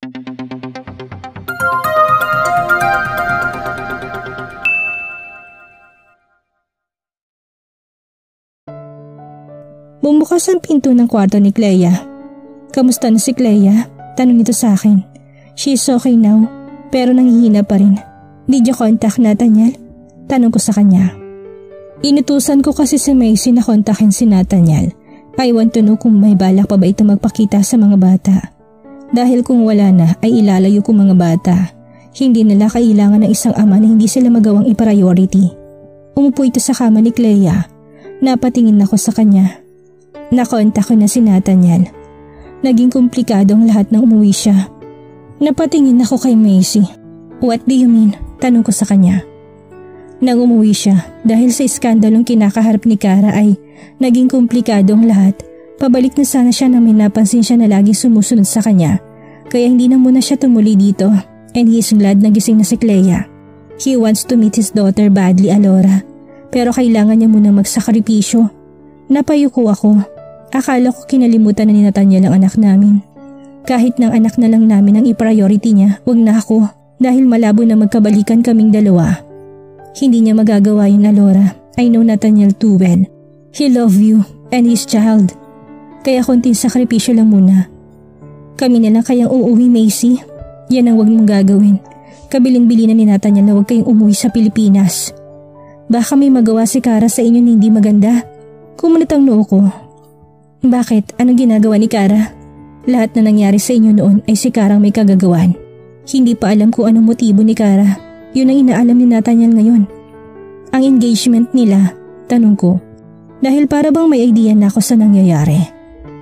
Bumukas ang pinto ng kwarto ni Clea. "Kamusta na si Clea?" Tanong nito sa akin. "She is okay now, pero nanghihina pa rin. Did you contact Nathaniel?" Tanong ko sa kanya. Inutusan ko kasi si Macy na kontakin si Nathaniel. I want to know kung may balak pa ba ito magpakita sa mga bata. Dahil kung wala na ay ilalayo ko mga bata. Hindi nila kailangan ng isang ama na hindi sila magawang i-priority. Umupo ito sa kama ni Clea. Napatingin ako sa kanya. Nakontak ko na si Nathaniel. Naging komplikado ang lahat nang umuwi siya. Napatingin ako kay Macy. "What do you mean?" Tanong ko sa kanya. Nang umuwi siya, dahil sa iskandalong kinakaharap ni Cara ay naging komplikado ang lahat. Pabalik na sana siya nang may napansin siya na laging sumusunod sa kanya. Kaya hindi na muna siya tumuloy dito, and he is glad na gising na si Clea. He wants to meet his daughter badly, Alora. Pero kailangan niya muna magsakripisyo. Napayuko ako. Akala ko kinalimutan na ni Nathaniel ang anak namin. Kahit ng anak na lang namin ang i-priority niya, wag na ako dahil malabo na magkabalikan kaming dalawa. Hindi niya magagawa yun, Alora. I know Nathaniel too well. He love you and his child. Kaya konting sakripisyo lang muna. Kami na lang kayang uuwi, Macy. Yan ang wag mong gagawin. Kabilin-bilinan ni Nathaniel na wag kayong umuwi sa Pilipinas. Baka may magawa si Cara sa inyo na hindi maganda. Kumunat ang noo ko. Bakit? Anong ginagawa ni Cara? Lahat na nangyari sa inyo noon ay si Cara may kagagawan. Hindi pa alam kung anong motibo ni Cara. Yun ang inaalam ni Nathaniel ngayon. Ang engagement nila, tanong ko. Dahil para bang may idea na ako sa nangyayari.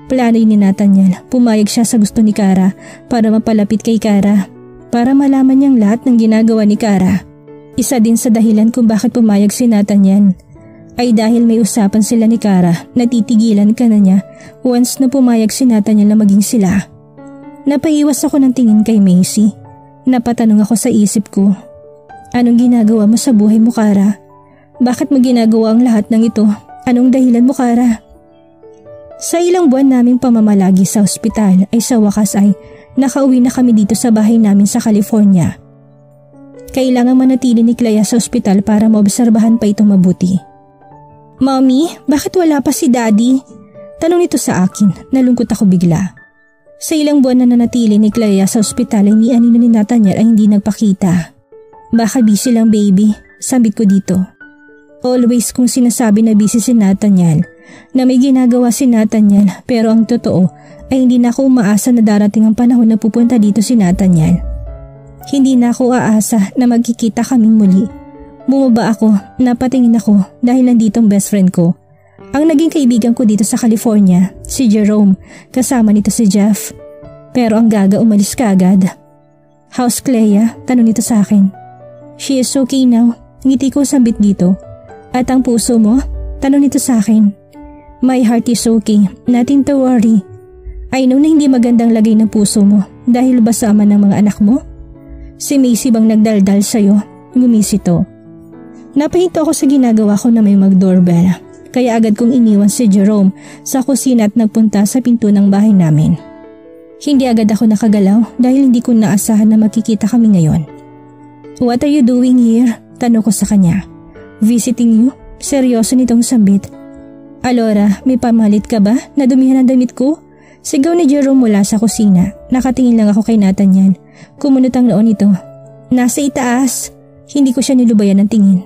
Plano ni Nathaniel, pumayag siya sa gusto ni Cara para mapalapit kay Cara. Para malaman niyang lahat ng ginagawa ni Cara. Isa din sa dahilan kung bakit pumayag si Nathaniel ay dahil may usapan sila ni Cara na titigilan ka na niya once na pumayag si Nathaniel na maging sila. Napaiwas ako ng tingin kay Macy. Napatanong ako sa isip ko. Anong ginagawa mo sa buhay mo, Cara? Bakit mo ginagawa ang lahat ng ito? Anong dahilan mo, Cara? Sa ilang buwan naming pamamalagi sa ospital ay sa wakas ay nakauwi na kami dito sa bahay namin sa California. Kailangan manatili ni Clea sa ospital para maobserbahan pa itong mabuti. "Mommy, bakit wala pa si Daddy?" Tanong nito sa akin. Nalungkot ako bigla. Sa ilang buwan na nanatili ni Clea sa ospital ay ni Anino ni Nathaniel ay hindi nagpakita. "Baka busy lang, baby," sambit ko dito. Always kong sinasabi na busy si Nathaniel, na may ginagawa si Nathaniel, pero ang totoo ay hindi na ako umaasa na darating ang panahon na pupunta dito si Nathaniel. Hindi na ako aasa na magkikita kaming muli. Bumaba ako, napatingin ako dahil nandito ang best friend ko. Ang naging kaibigan ko dito sa California, si Jerome, kasama nito si Jeff. Pero ang gaga umalis kaagad. "How's Clea?" Tanong nito sa akin. "She is okay now." Ngiti ko sambit dito. "At ang puso mo?" Tanong nito sa akin. "My heart is okay, nothing to worry." I know na hindi magandang lagay ng puso mo dahil ba sa ama ng mga anak mo? Si Macy bang nagdaldal sa'yo? Gumisito. Napahinto ako sa ginagawa ko na may mag-doorbell, kaya agad kong iniwan si Jerome sa kusina at nagpunta sa pinto ng bahay namin. Hindi agad ako nakagalaw dahil hindi ko naasahan na magkikita kami ngayon. "What are you doing here?" Tanong ko sa kanya. "Visiting you?" Seryoso nitong sambit. "Alora, may pamalit ka ba? Nadumihan ang damit ko?" Sigaw ni Jerome mula sa kusina. Nakatingin lang ako kay Nathaniel. Kumunot ang noon nito. "Nasa itaas." Hindi ko siya nilubayan ng tingin.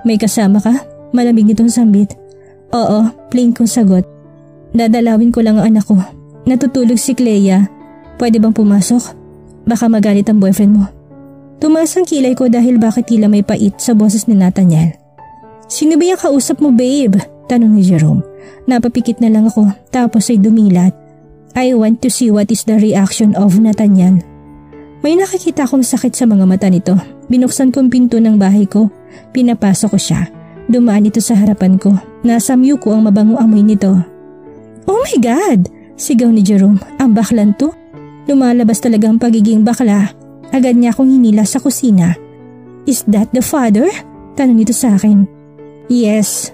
"May kasama ka?" Malamig nitong sambit. "Oo," plain kong sagot. "Dadalawin ko lang ang anak ko. Natutulog si Clea. Pwede bang pumasok? Baka magalit ang boyfriend mo." Tumaas ang kilay ko dahil bakit tila may pait sa boses ni Nathaniel. "Sino ba yung kausap mo, babe?" Tanong ni Jerome. Napapikit na lang ako tapos ay dumilat. I want to see what is the reaction of Nathaniel. May nakikita akong sakit sa mga mata nito. Binuksan kong pinto ng bahay ko. Pinapasok ko siya. Dumaan ito sa harapan ko. Nasamyo ko ang mabangong amoy nito. "Oh my God!" Sigaw ni Jerome. "Ang baklan to?" Lumalabas talaga ang pagiging bakla. Agad niya akong hinila sa kusina. "Is that the father?" Tanong nito sa akin. "Yes."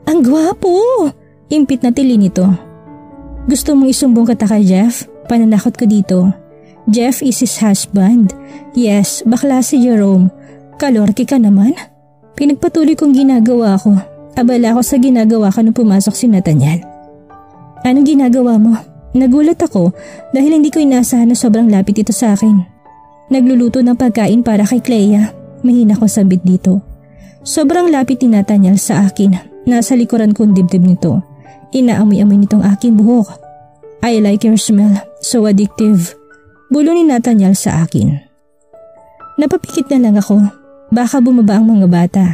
"Ang gwapo!" Impit na tili nito. "Gusto mong isumbong kita kay Jeff?" Pananakot ko dito. Jeff is his husband. Yes, bakla si Jerome. Kalorki ka naman. Pinagpatuloy kong ginagawa ko. Abala ako sa ginagawa ka nung pumasok si Nathaniel. Anong ginagawa mo? Nagulat ako dahil hindi ko inaasahan na sobrang lapit ito sa akin. Nagluluto ng pagkain para kay Clea. Mahina ko sabit dito. Sobrang lapit ni Nathaniel sa akin. Nasa likuran kong dibdib nito. Inaamoy-amoy nitong aking buhok. I like your smell. So addictive. Bulo ni Nathaniel sa akin. Napapikit na lang ako. Baka bumaba ang mga bata.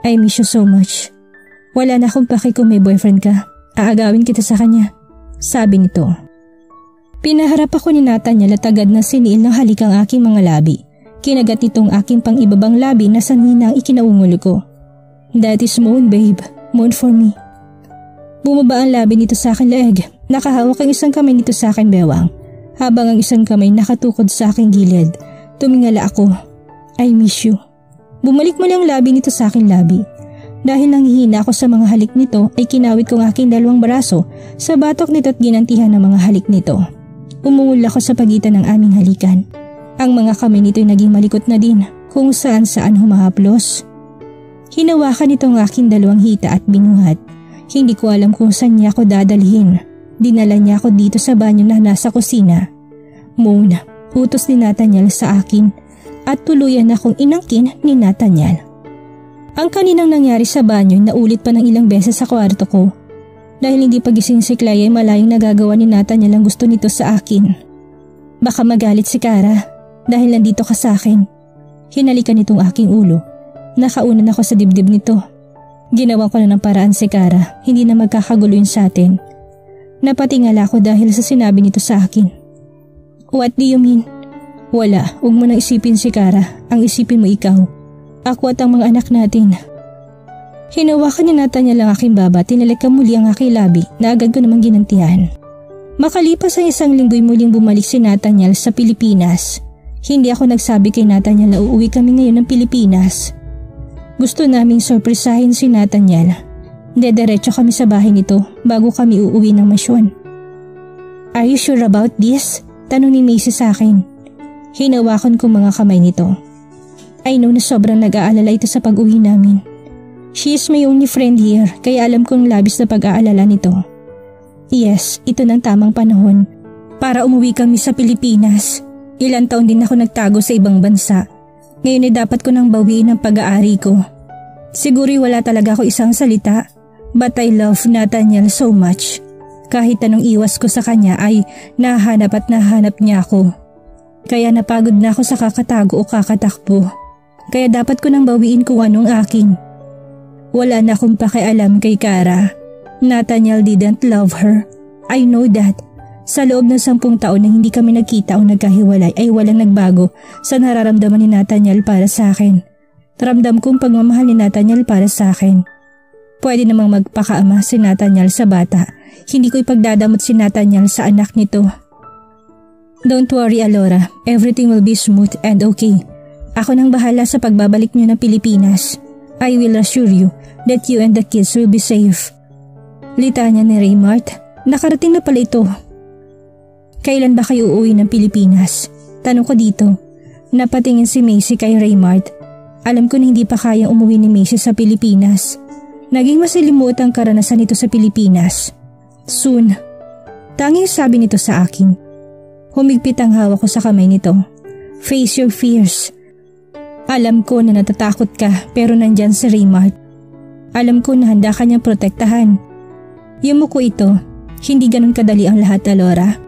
I miss you so much. Wala na akong paki kung may boyfriend ka. Aagawin kita sa kanya. Sabi nito. Pinaharap ako ni Nathaniel at agad na siniil ng halik ang aking mga labi. Kinagat nitong aking pang-ibabang labi na sanina ang ikinaungol ko. That is moon, babe. Moon for me. Bumaba ang labi nito sa akin leeg. Nakahawak ang isang kamay nito sa akin bewang. Habang ang isang kamay nakatukod sa aking gilid. Tumingala ako. I miss you. Bumalik muli ang labi nito sa aking labi. Dahil nanghihina ako sa mga halik nito ay kinawit kong aking dalawang braso sa batok nito at ginantihan ng mga halik nito. Umungol ako sa pagitan ng aming halikan. Ang mga kamay nito ay naging malikot na din kung saan humahaplos. Hinawakan nito ang aking dalawang hita at binuhat. Hindi ko alam kung saan niya ako dadalhin. Dinala niya ako dito sa banyo na nasa kusina. Moon, utos ni Nathaniel sa akin at tuluyan akong inangkin ni Nathaniel. Ang kaninang nangyari sa banyo ay naulit pa ng ilang beses sa kwarto ko. Dahil hindi pagising si Clea ay malayong nagagawa ni Nathaniel ang gusto nito sa akin. Baka magalit si Cara dahil nandito ka sa akin. Hinalikan nitong aking ulo. Nakaunan ako sa dibdib nito. Ginawa ko na ng paraan si Cara, hindi na magkakagulo yun sa atin. Napatingala ako dahil sa sinabi nito sa akin. What do you mean? Wala, huwag mo nang isipin si Cara, ang isipin mo ikaw. Ako at ang mga anak natin. Hinawakan ni Nathaniel ang aking baba, tinalikan muli ang aking labi na agad ko namang ginantihan. Makalipas ang isang linggo'y muling bumalik si Nathaniel sa Pilipinas. Hindi ako nagsabi kay Nathaniel na uuwi kami ngayon ng Pilipinas. Gusto naming sorpresahin si Nathaniel. Dediretso kami sa bahay nito bago kami uuwi ng masyon. Are you sure about this? Tanong ni Macy sa akin. Hinawakan ko mga kamay nito. I know na sobrang nag-aalala ito sa pag-uwi namin. She is my only friend here kaya alam kong labis na pag-aalala nito. Yes, ito ng tamang panahon para umuwi kami sa Pilipinas. Ilang taon din ako nagtago sa ibang bansa. Ngayon ay dapat ko nang bawiin ang pag-aari ko. Siguro'y wala talaga ako isang salita, but I love Nathaniel so much. Kahit anong iwas ko sa kanya ay nahanap at nahanap niya ako. Kaya napagod na ako sa kakatago o kakatakbo. Kaya dapat ko nang bawiin kung anong akin. Wala na akong pakialam kay Cara. Nathaniel didn't love her. I know that. Sa loob ng 10 taon na hindi kami nagkita o nagkahiwalay ay walang nagbago sa nararamdaman ni Nathaniel para sa akin. Ramdam kong pagmamahal ni Nathaniel para sa akin. Pwede namang magpakaama si Nathaniel sa bata. Hindi ko ipagdadamot si Nathaniel sa anak nito. Don't worry, Alora. Everything will be smooth and okay. Ako nang bahala sa pagbabalik niyo ng Pilipinas. I will assure you that you and the kids will be safe. Litanya ni Raymart. Nakarating na pala ito. Kailan ba kayo uuwi ng Pilipinas? Tanong ko dito. Napatingin si Macy kay Raymart. Alam ko na hindi pa kayang umuwi ni Macy sa Pilipinas. Naging masalimuot ang karanasan nito sa Pilipinas. Soon. Tanging sabi nito sa akin. Humigpit ang hawak ko sa kamay nito. Face your fears. Alam ko na natatakot ka pero nandyan si Raymart. Alam ko na handa ka niyang protektahan. Yumuko ito. Hindi ganun kadali ang lahat, Alora.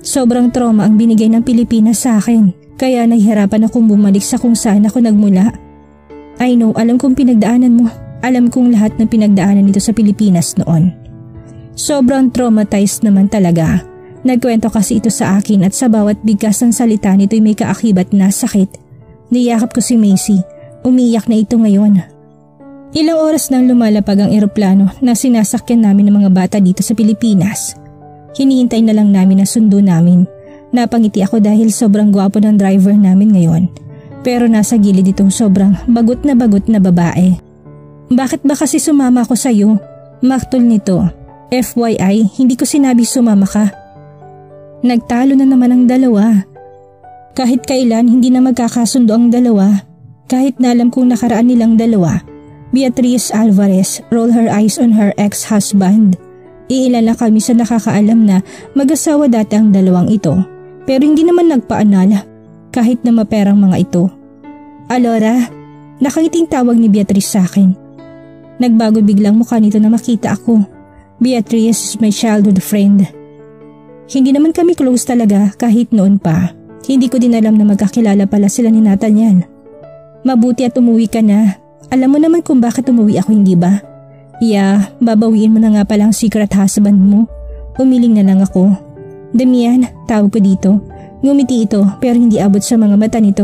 Sobrang trauma ang binigay ng Pilipinas sa akin. Kaya nahihirapan akong bumalik sa kung saan ako nagmula. I know, alam kong pinagdaanan mo. Alam kong lahat ng pinagdaanan nito sa Pilipinas noon. Sobrang traumatized naman talaga. Nagkwento kasi ito sa akin at sa bawat bigkas ng salita nito'y may kaakibat na sakit. Niyakap ko si Macy. Umiyak na ito ngayon. Ilang oras nang lumalapag ang eroplano na sinasakyan namin ng mga bata dito sa Pilipinas. Hinihintay na lang namin ang sundo namin. Napangiti ako dahil sobrang gwapo ng driver namin ngayon. Pero nasa gilid itong sobrang bagot na babae. Bakit ba kasi sumama ako sa iyo? Maktol nito. FYI, hindi ko sinabi sumama ka. Nagtalo na naman ang dalawa. Kahit kailan hindi na magkakasundo ang dalawa, kahit na alam kong nakaraan nilang dalawa, Beatrice Alvarez roll her eyes on her ex-husband. Iilan lang kami sa nakakaalam na mag-asawa dati ang dalawang ito, pero hindi naman nagpaanal kahit na maperang mga ito. Alora, nakangiting tawag ni Beatrice sa akin. Nagbago biglang mukha nito na makita ako. Beatrice is my childhood friend. Hindi naman kami close talaga kahit noon pa. Hindi ko din alam na magkakilala pala sila ni Nathaniel. Mabuti at umuwi ka na. Alam mo naman kung bakit umuwi ako, hindi ba? Babawiin mo na nga pala ang secret husband mo. Umiling na lang ako. Damian, tawag ko dito. Ngumiti ito pero hindi abot sa mga mata nito.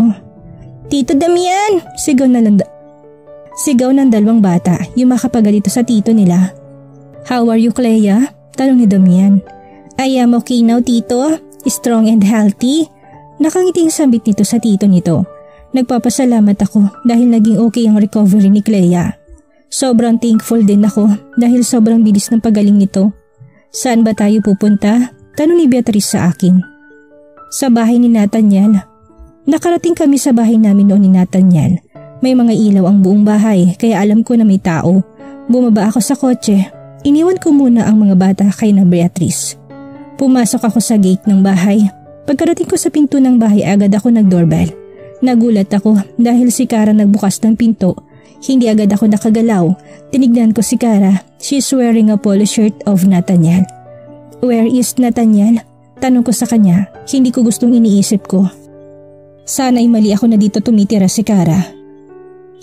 Tito Damian! Sigaw ng dalawang bata yung makapagalito sa tito nila. How are you, Clea? Tanong ni Damian. I am okay now, tito. Strong and healthy. Nakangiting sambit nito sa tito nito. Nagpapasalamat ako dahil naging okay ang recovery ni Clea. Sobrang thankful din ako dahil sobrang bilis ng pagaling nito. Saan ba tayo pupunta? Tanong ni Beatrice sa akin. Sa bahay ni Nathaniel. Nakarating kami sa bahay namin noon ni Nathaniel. May mga ilaw ang buong bahay kaya alam ko na may tao. Bumaba ako sa kotse. Iniwan ko muna ang mga bata kay na Beatrice. Pumasok ako sa gate ng bahay. Pagkarating ko sa pinto ng bahay agad ako nag-doorbell. Nagulat ako dahil si Cara nagbukas ng pinto. Hindi agad ako nakagalaw. Tinignan ko si Cara. She's wearing a polo shirt of Nathaniel. Where is Nathaniel? Tanong ko sa kanya. Hindi ko gustong iniisip ko. Sana ay mali ako na dito tumitira si Cara.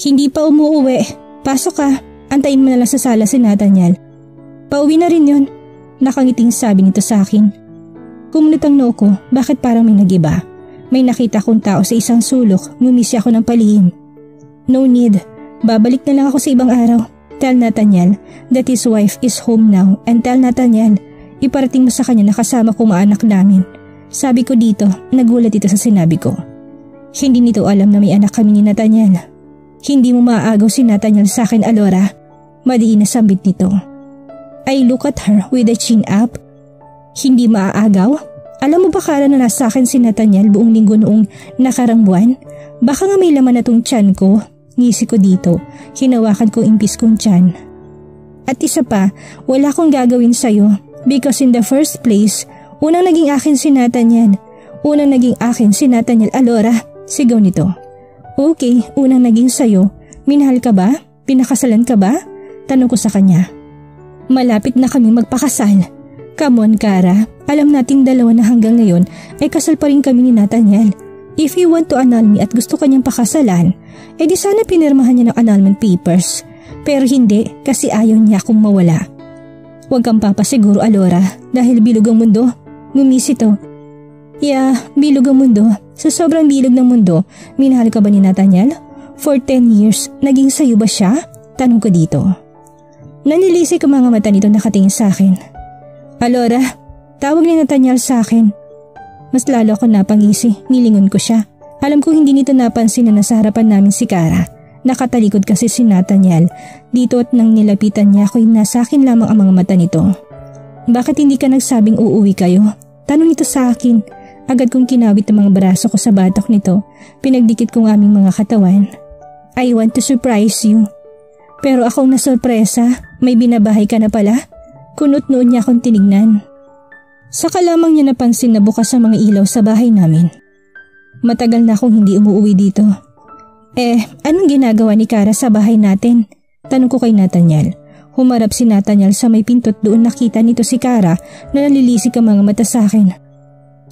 Hindi pa umuuwi. Pasok ka. Antayin mo na lang sa sala si Nathaniel. Pauwi na rin yun. Nakangiting sabi nito sa akin. Kumunot ang noo ko. Bakit parang may nagiba? May nakita kong tao sa isang sulok. Ngumisi ako ng palihim. No need. Babalik na lang ako sa ibang araw. Tell Nathaniel that his wife is home now and tell Nathaniel, iparating mo sa kanya na kasama ko mga anak namin. Sabi ko dito, nagulat ito sa sinabi ko. Hindi nito alam na may anak kami ni Nathaniel. Hindi mo maaagaw si Nathaniel sa akin, Alora. Madiin na sambit nito. I look at her with a chin up. Hindi maaagaw? Alam mo ba Cara na nasa akin si Nathaniel buong linggo noong nakarang buwan? Baka nga may laman na tong tiyan ko. Ngisi ko dito, hinawakan ko impis kong tiyan. At isa pa, wala akong gagawin sa'yo because in the first place, unang naging akin si Nathaniel. Unang naging akin si Nathaniel, Alora. Sigaw nito. Okay, unang naging sa'yo. Minahal ka ba? Pinakasalan ka ba? Tanong ko sa kanya. Malapit na kami magpakasal. Come on, Cara. Alam nating dalawa na hanggang ngayon ay kasal pa rin kami ni Nathaniel. If you want to annul me at gusto kanyang pakasalan, edi sana pinirmahan niya ng annulment papers. Pero hindi kasi ayaw niya akong mawala. Huwag kang papasiguro, Alora, dahil bilog ang mundo. Ngumisi to. Bilog ang mundo. Sa sobrang bilog ng mundo, minahal ka ba ni Nathaniel? For 10 years, naging sayo ba siya? Tanong ko dito. Nanilisik ang mga mata nito nakatingin sa akin. Alora, tawag ni Nathaniel sa akin. Mas lalo ako napangisi, nilingon ko siya. Alam ko hindi nito napansin na nasa harapan namin si Cara. Nakatalikod kasi si Nathaniel. Dito at nang nilapitan niya ako, nasa akin lamang ang mga mata nito. Bakit hindi ka nagsabing uuwi kayo? Tanong nito sa akin. Agad kong kinawit ang mga braso ko sa batok nito. Pinagdikit kong aming mga katawan. I want to surprise you. Pero akong nasurpresa, may binabahay ka na pala? Kunot noon niya akong tinignan. Saka lamang niya napansin na bukas ang mga ilaw sa bahay namin. Matagal na akong hindi umuwi dito. Anong ginagawa ni Cara sa bahay natin? Tanong ko kay Nathaniel. Humarap si Nathaniel sa may pinto at doon nakita nito si Cara na nalilisik ang mga mata sa akin.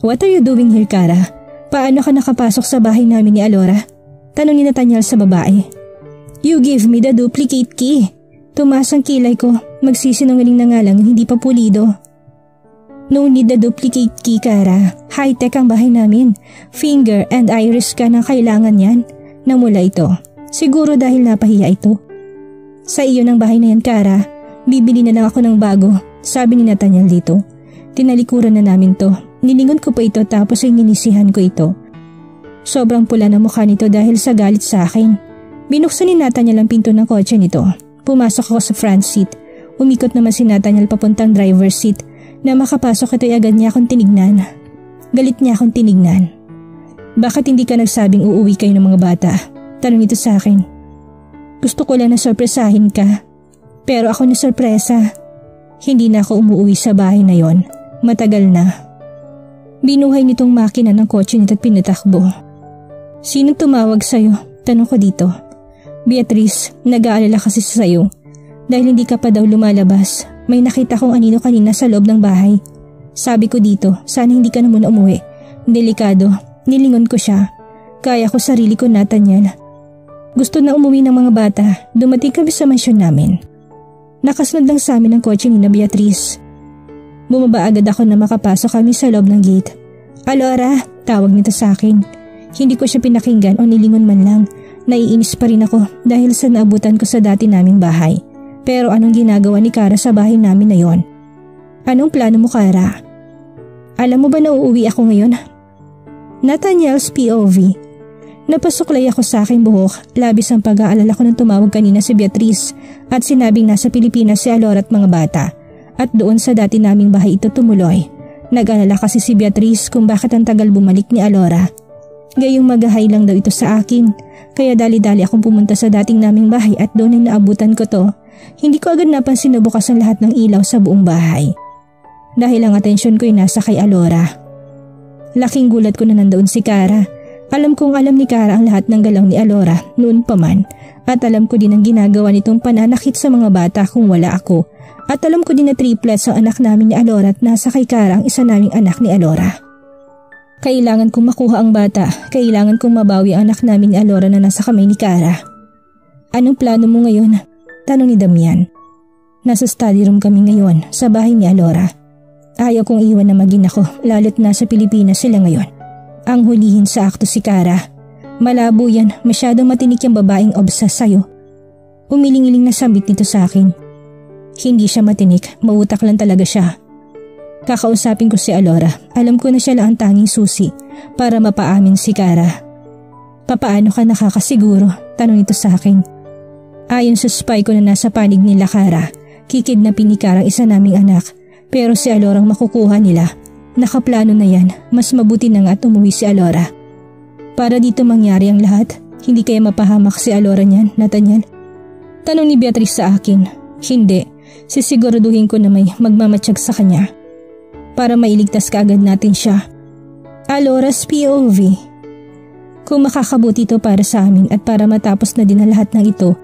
What are you doing here, Cara? Paano ka nakapasok sa bahay namin ni Alora? Tanong ni Nathaniel sa babae. You give me the duplicate key. Tumaas ang kilay ko. Magsisinungaling na nga lang hindi pa pulido. No need the duplicate key, Cara. High-tech ang bahay namin. Finger and iris ka na kailangan yan. Namula ito. Siguro dahil napahiya ito. Sa iyo ng bahay na yan, Cara. Bibili na lang ako ng bago, sabi ni Nathaniel dito. Tinalikuran na namin to. Nilingon ko pa ito tapos ay ninisihan ko ito. Sobrang pula na mukha nito dahil sa galit sa akin. Binuksan ni Nathaniel ang pinto ng kotse nito. Pumasok ako sa front seat. Umikot naman si Nathaniel papuntang driver's seat. Na makapasok ito'y agad niya akong tinignan. Galit niya akong tinignan. Bakit hindi ka nagsabing uuwi kayo ng mga bata? Tanong ito sa akin. Gusto ko lang na sorpresahin ka. Pero ako na sorpresa. Hindi na ako umuwi sa bahay na yon. Matagal na. Binuhay nitong makina ng kotse nito at pinatakbo. Sinong tumawag sa'yo? Tanong ko dito. Beatrice, nag-aalala kasi sa'yo. Dahil hindi ka pa daw lumalabas. May nakita kong anino kanina sa loob ng bahay. Sabi ko dito, sana hindi ka na muna umuwi. Delikado, nilingon ko siya. Kaya ko sarili ko, Nathaniel. Gusto na umuwi ng mga bata. Dumating kami sa mansyon namin. Nakasunod lang sa amin ang kotse ni na Beatrice. Bumaba agad ako na makapasok kami sa loob ng gate. Alora, tawag nito sa akin. Hindi ko siya pinakinggan o nilingon man lang. Naiinis pa rin ako dahil sa naabutan ko sa dati naming bahay. Pero anong ginagawa ni Kara sa bahay namin na yon? Anong plano mo, Kara? Alam mo ba na uuwi ako ngayon? Nathaniel's POV. Napasuklay ako sa aking buhok, labis ang pag-aalala ko nang tumawag kanina si Beatrice at sinabing nasa Pilipinas si Alora at mga bata. At doon sa dati naming bahay ito tumuloy. Nag-alala kasi si Beatrice kung bakit ang tagal bumalik ni Alora. Gayong magahay lang daw ito sa akin, kaya dali-dali akong pumunta sa dating naming bahay at doon ay naabutan ko to. Hindi ko agad napansin na bukas ang lahat ng ilaw sa buong bahay. Dahil ang atensyon ko ay nasa kay Alora. Laking gulat ko na nandoon si Kara. Alam kong alam ni Kara ang lahat ng galaw ni Alora noon pa man. At alam ko din ang ginagawa nitong pananakit sa mga bata kung wala ako. At alam ko din na triplets ang anak namin ni Alora at nasa kay Kara ang isa naming anak ni Alora. Kailangan kong makuha ang bata. Kailangan kong mabawi ang anak namin ni Alora na nasa kamay ni Kara. Anong plano mo ngayon? Tanong ni Damian. Nasa study room kami ngayon sa bahay ni Alora. Ayaw kong iwan na maging ako lalo't nasa Pilipinas sila ngayon. Ang hulihin sa akto si Kara. Malabo yan, masyadong matinik yung babaeng obsessed sa'yo. Umiling-iling na sambit nito sa akin. Hindi siya matinik, mautak lang talaga siya. Kakausapin ko si Alora, alam ko na siya lang ang tanging susi para mapaamin si Kara. Papaano ka nakakasiguro? Tanong nito sa akin. Ayon sa spy ko na nasa panig nila Kara, kikidnapin ni Kara ang isa naming anak, pero si Alora ang makukuha nila. Nakaplano na yan, mas mabuti na nga at umuwi si Alora. Para dito mangyari ang lahat, hindi kaya mapahamak si Alora niyan, Nathaniel? Tanong ni Beatrice sa akin. Hindi, sisiguraduhin ko na may magmamatsyag sa kanya. Para mailigtas kaagad natin siya. Alora's POV. Kung makakabuti ito para sa amin at para matapos na din ang lahat ng ito,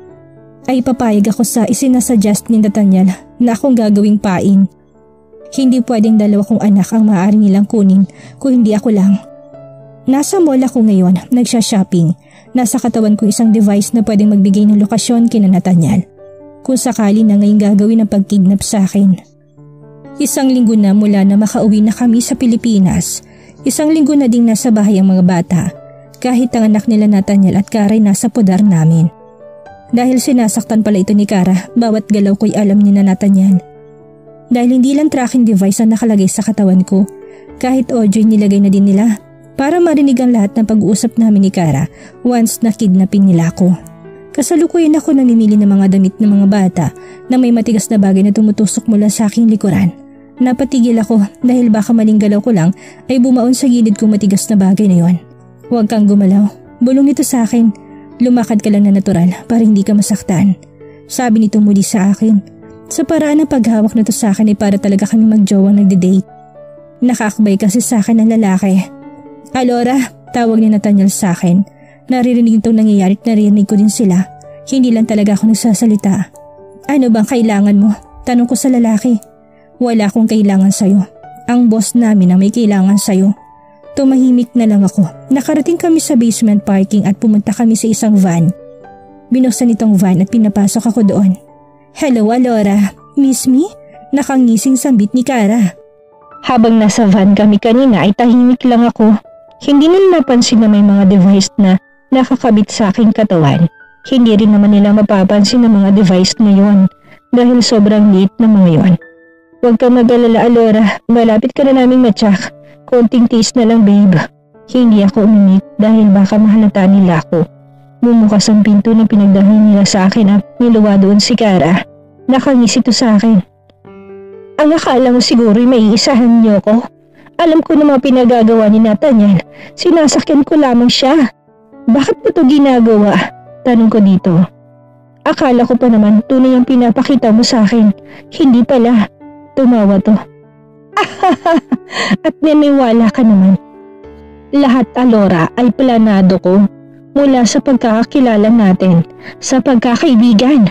ay papayag ako sa isinasuggest ni Nathaniel na akong gagawing pain. Hindi pwedeng dalawa kong anak ang maaari nilang kunin kung hindi ako lang. Nasa mall ako ngayon, nagsha-shopping. Nasa katawan ko isang device na pwedeng magbigay ng lokasyon kina Nathaniel. Kung sakali na ngayong gagawin ang pagkidnap sa akin. 1 linggo na mula na makauwi na kami sa Pilipinas. 1 linggo na ding nasa bahay ang mga bata. Kahit ang anak nila Nathaniel at Kara ay nasa podar namin. Dahil sinasaktan pala ito ni Kara, bawat galaw ko'y alam ni na Nathaniel. Dahil hindi lang tracking device ang nakalagay sa katawan ko, kahit audio nilagay na din nila para marinig ang lahat ng pag-uusap namin ni Kara once na kidnapin nila ako. Kasalukuyan ako namimili ng mga damit ng mga bata na may matigas na bagay na tumutusok mula sa aking likuran. Napatigil ako dahil baka maling galaw ko lang ay bumaon sa gilid kong matigas na bagay na yon. Huwag kang gumalaw, bulong ito sa akin. Lumakad ka lang na natural para hindi ka masaktan. Sabi nito muli sa akin. Sa paraan ng paghawak na to sa akin ay para talaga kami magjowang nagde-date. Nakakbay kasi sa akin ang lalaki. Alora, tawag ni Nathaniel sa akin. Naririnig itong nangyayari at naririnig ko din sila. Hindi lang talaga ako nagsasalita. Ano bang kailangan mo? Tanong ko sa lalaki. Wala akong kailangan sa'yo. Ang boss namin ang may kailangan sa'yo. Tumahimik na lang ako. Nakarating kami sa basement parking at pumunta kami sa isang van. Binuksan itong van at pinapasok ako doon. Hello, Alora. Miss me? Nakangising sambit ni Kara. Habang nasa van kami kanina ay tahimik lang ako. Hindi nila napansin na may mga device na nakakabit sa aking katawan. Hindi rin naman nila mapapansin ang mga device na yon dahil sobrang liit na mga yon. Huwag kang mag-alala, Alora. Malapit ka na naming matyak. Konting taste na lang, babe. Hindi ako uminik dahil baka mahalata nila ako. Bumukas ang pinto na pinagdahan nila sa akin at niluwa doon si Kara. Nakangis ito sa akin. Ang akala mo siguro ay maiisahan niyo ko. Alam ko na mga pinagagawa ni Nathaniel. Sinasakyan ko lamang siya. Bakit mo to ginagawa? Tanong ko dito. Akala ko pa naman tunay ang pinapakita mo sa akin. Hindi pala. Tumawa to. At niniwala ka naman. Lahat, Alora, ay planado ko. Mula sa pagkakakilala natin, sa pagkakaibigan.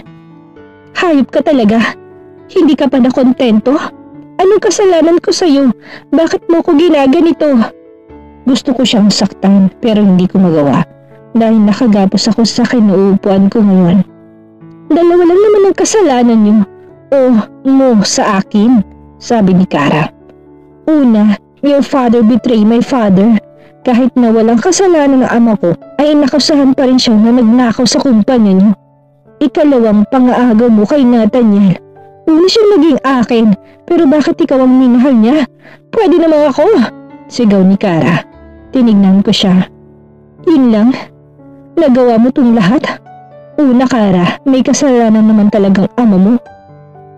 Hayop ka talaga. Hindi ka pa na kontento? Anong kasalanan ko sa'yo? Bakit mo ko ginaganito? Gusto ko siyang saktan pero hindi ko magawa dahil nakagapos ako sa kinuupuan ko ngayon. Dalawa lang naman ang kasalanan niyo o mo sa akin, sabi ni Kara. Una, your father betrayed my father. Kahit na walang kasalanan ng ama ko, ay nakasahan pa rin siya na nagnakaw sa kumpanya niyo. Ikalawang pang-aagaw mo kay Nathaniel. Una siyang naging akin, pero bakit ikaw ang minahal niya? Pwede naman ako, sigaw ni Kara. Tinignan ko siya. Yun lang? Nagawa mo tong lahat? Una, Kara, may kasalanan naman talagang ama mo.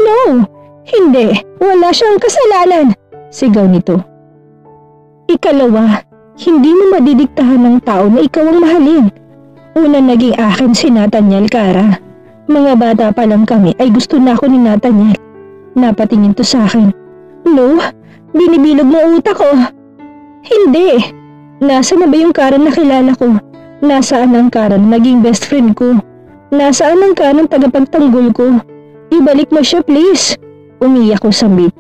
No, hindi. Wala siyang kasalanan, sigaw nito. Ikalawa, hindi mo madidiktahan ng tao na ikaw ang mahalin. Una naging akin si Nathaniel, Kara. Mga bata pa lang kami ay gusto na ako ni Nathaniel. Napatingin to sa akin. No, binibilog mo utak ko. Hindi. Nasaan na ba yung Kara na kilala ko? Nasaan ang Kara na naging best friend ko? Nasaan ang Kara ng tagapagtanggol ko? Ibalik mo siya, please. Umiyak ko sambit.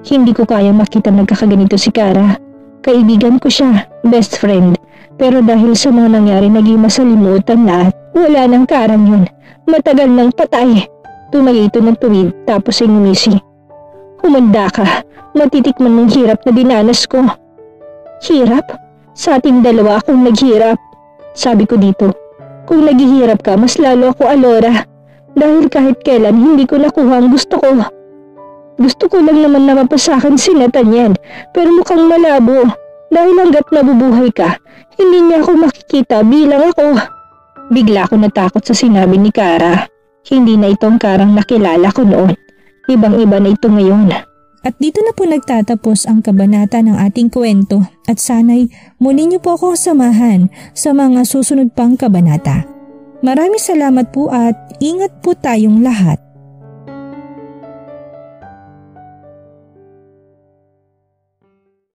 Hindi ko kayang makita nagkakaganito si Kara. Kaibigan ko siya, best friend. Pero dahil sa mga nangyari naging masalimutan lahat, wala nang Karang yun. Matagal nang patay. Tumagi ito ng tuwid tapos ay ngumisi. Humanda ka, matitikman mong hirap na dinanas ko. Hirap? Sa ating dalawa akong naghirap. Sabi ko dito, kung naghihirap ka mas lalo ako, Alora. Dahil kahit kailan hindi ko nakuha ang gusto ko. Gusto ko lang naman na mapasakan si Nathaniel, pero mukhang malabo. Dahil hanggat nabubuhay ka, hindi niya ako makikita bilang ako. Bigla ako natakot sa sinabi ni Kara. Hindi na itong Karang nakilala ko noon. Ibang-iba na ito ngayon. At dito na po nagtatapos ang kabanata ng ating kwento at sana'y muli niyo po akong samahan sa mga susunod pang kabanata. Maraming salamat po at ingat po tayong lahat.